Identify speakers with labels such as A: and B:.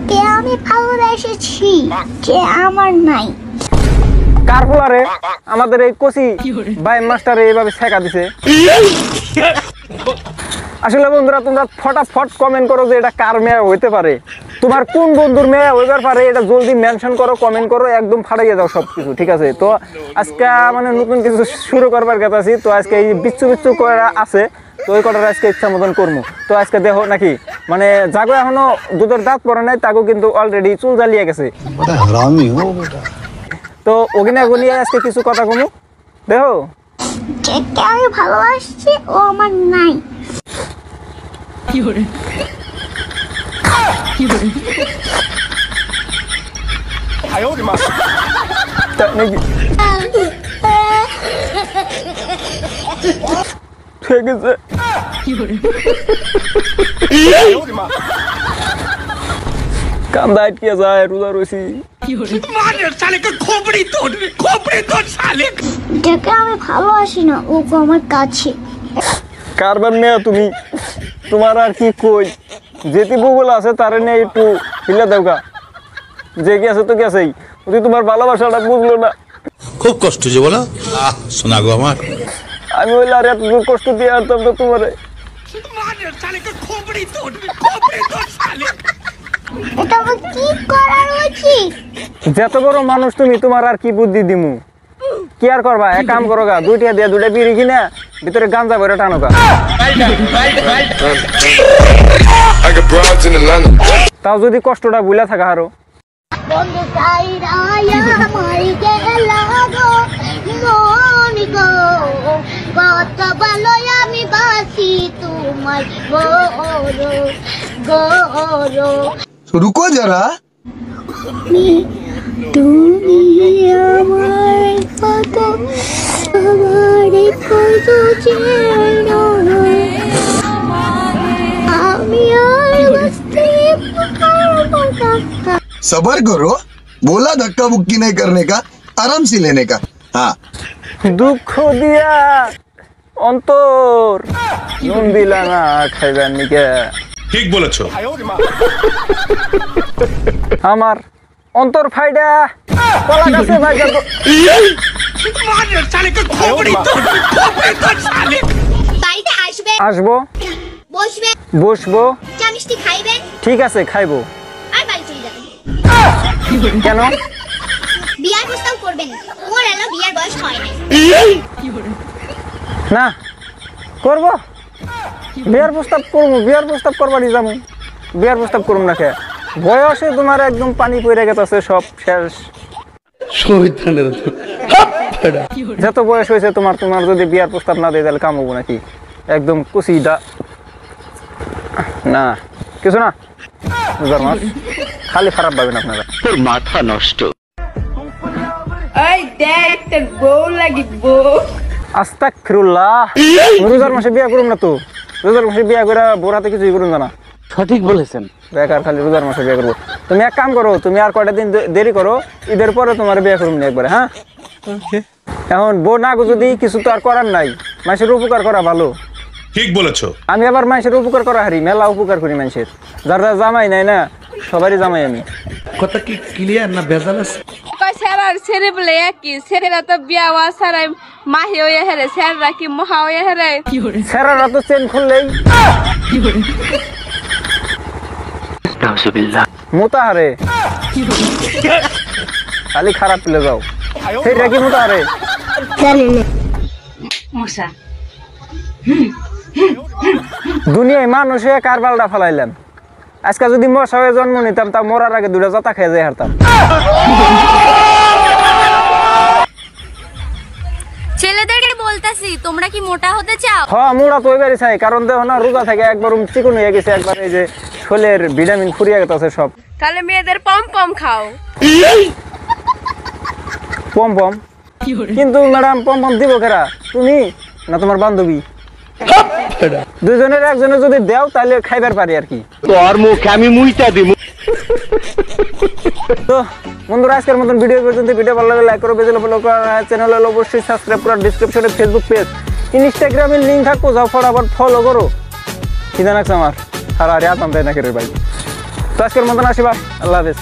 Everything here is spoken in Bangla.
A: কে আমি ভালোবেসেছি কে আমার নাই।
B: কার পোলারে আমাদের এই কোচি ভাই মাস্টার এইভাবে শেখা দিছে। আসলে বন্ধুরা তোমরা ফটাফট কমেন্ট করো যে এটা কার মেয়ে হইতে পারে, তোমার কোন বন্ধুর মেয়ে হইবার পারে, এটা জলদি মেনশন করো, কমেন্ট করো, একদম ফাটাইয়া দাও সবকিছু, ঠিক আছে? তো আজকে মানে নতুন কিছু শুরু করবার কথা আছি। তো আজকে এই বিচ্ছু বিচ্ছু করা আছে, তো ওই কটার আজকে ইচ্ছা মতন করবো। তো আজকে দেখো নাকি মানে যাগো এখনো দুধের দাঁত পড়ে নাই, তাগো কিন্তু অলরেডি চুল জ্বালিয়ে গেছে। তো ওখানে নিয়ে আজকে কিছু কথা কমু, দেখো
A: কে আমি ভালোবাসছি ও আমার নাই।
B: ঠিক আছে কান্দা আটকে যায়, রোজা রয়েছি।
A: যাকে আমি ভালোবাসি না ও আমার কাছে।
B: কারবার নেয়া তুমি, তোমার আর কি কই, যেটি বউগুলো আছে তারে নিয়ে একটু হিলা দেওগা, যে কি আছে তো কি আছেই, যদি তোমার ভালোবাসাটা বুঝলো না।
C: খুব কষ্ট যে বলো শোনা গো আমার,
B: আমি বললে আর এত কষ্ট দিয়ে আনতাম তো তোমারে।
A: এটা আমার কি করার উচিত?
B: যত বড় মানুষ তুমি, তোমার আর কি বুদ্ধি দিমু, কি আর করবা? এক কাম করো গা, দুইটা দিয়ে দুইটা বিড়ি কিনা ভিতরে গাঞ্জা ভরে টানো গা, তাও যদি কষ্টটা বুঝলা থাকা আরো।
A: বন্ধু চাইরা মারি গেল গো মন গো, কত ভালো আমি বাসি তোমার গরো গরো।
D: रुको जरा,
A: তুমি আমার কত আমার কত চেনো, আমি আর বুঝতে পারবো না।
D: सबर करो, बोला धक्का मुक्की नहीं करने का, आराम से लेने का। हाँ
B: দুঃখ দিয়া অন্তর নুন দিলা না খাইবার নিকে।
C: ঠিক বলেছো।
B: আমার অন্তর ফাইডা কলা গাছে ভাইগা তো
A: বাড়িতে আসবে,
B: আসবো,
A: বসবে,
B: বসবো,
A: চা মিষ্টি খাইবেন,
B: ঠিক আছে খাইবো।
A: আর বাড়ি চলে যাবেন।
B: কেন?
A: বিয়ার প্রস্তাব করবেন, ওর এলো বিয়ার বয়স হয় নাই।
B: না করবো, বিয়ার প্রস্তাব করবো, বিয়ার প্রস্তাব করবারই যাবো, বিয়ার প্রস্তাব করবো না। খেয়ে বয়সে তোমার একদম পানি পড়ে গেছে, সব শেষ। যত বয়স হয়েছে তোমার, তোমার যদি বিয়ার প্রস্তাব না দেয় তাহলে কাম হবো নাকি? একদম কুচিটা না, কিছু না, রোজার মাস খালি খারাপ ভাবেন আপনারা।
E: তোর মাথা নষ্ট।
F: ওই দেখ তোর বউ লাগি বউ।
B: আস্তাগফিরুল্লাহ, রোজার মাসে বিয়া করুন না তো, রোজার মাসে বিয়া করে বোরাতে কিছুই করুন না।
E: সঠিক বলেছেন।
B: বেকার খালি রোজার মাসে বিয়ে করবো। তুমি এক কাম করো, তুমি আর কয়টা দিন দেরি করো, ঈদের পরে তোমার বিয়ে করুন একবারে। হ্যাঁ এখন বউ না যদি কিছু তো আর করার নাই, মানুষের উপকার করা ভালো।
C: ঠিক বলেছো।
B: আমি আবার মানুষের উপকার করা হারি, মেলা উপকার করি মানুষের। যারা জামাই নাই না সবারই জামাই আমি।
G: কথা কি ক্লিয়ার না ভেজাল আছে?
F: কয় সেরার সেরে বলে কি সেরেরা তো বিয়া ওয়া সারাই মাহি হয়ে হেরে, সেররা কি মহা হয়ে হেরে।
B: সেরারা তো চেন খুললেই মোতা হারে, খালি খারাপ পেলে যাও, সেটা কি মোতা হারে। দুনিয়ায় মানুষ হয়ে কার বালটা ফেলাইলাম। আজকে যদি মশা হয়ে জন্ম নিতাম তা মরার আগে দুটা জতা খেয়ে যাই হারতাম।
H: ছেলেদেরকে বলতাছি তোমরা কি মোটা হতে চাও?
B: হ্যাঁ মোটা তো এবারই চাই, কারণ দেখো না রোজা থেকে একবার চিকন হয়ে গেছে, একবার এই যে শরীরের ভিটামিন ফুরিয়ে গেছে সব।
F: তাহলে মেয়েদের পম পম খাও।
B: পম পম? কিন্তু ম্যাডাম পম পম দিব কেরা, তুমি না তোমার বান্ধবী? দুজনের একজনের যদি দেও তাহলে খাইবার পারি আর কি।
E: তোর মুখে আমি মুইতা দিব।
B: তো বন্ধুরা আজকের মতন ভিডিও পর্যন্ত। ভিডিও ভালো লাগলে লাইক করো, পেজে ফলো করো, চ্যানেল হলো অবশ্যই সাবস্ক্রাইব করো, ডেসক্রিপশনে ফেসবুক পেজ ইনস্টাগ্রামের লিঙ্ক থাকবো, যাও ফটাফট ফলো করো। কি জানাচ্ছে আমার আর আর আতাম তাই না করে ভাই। তো আজকের মতন আসি বাস, আল্লাহ হাফেজ।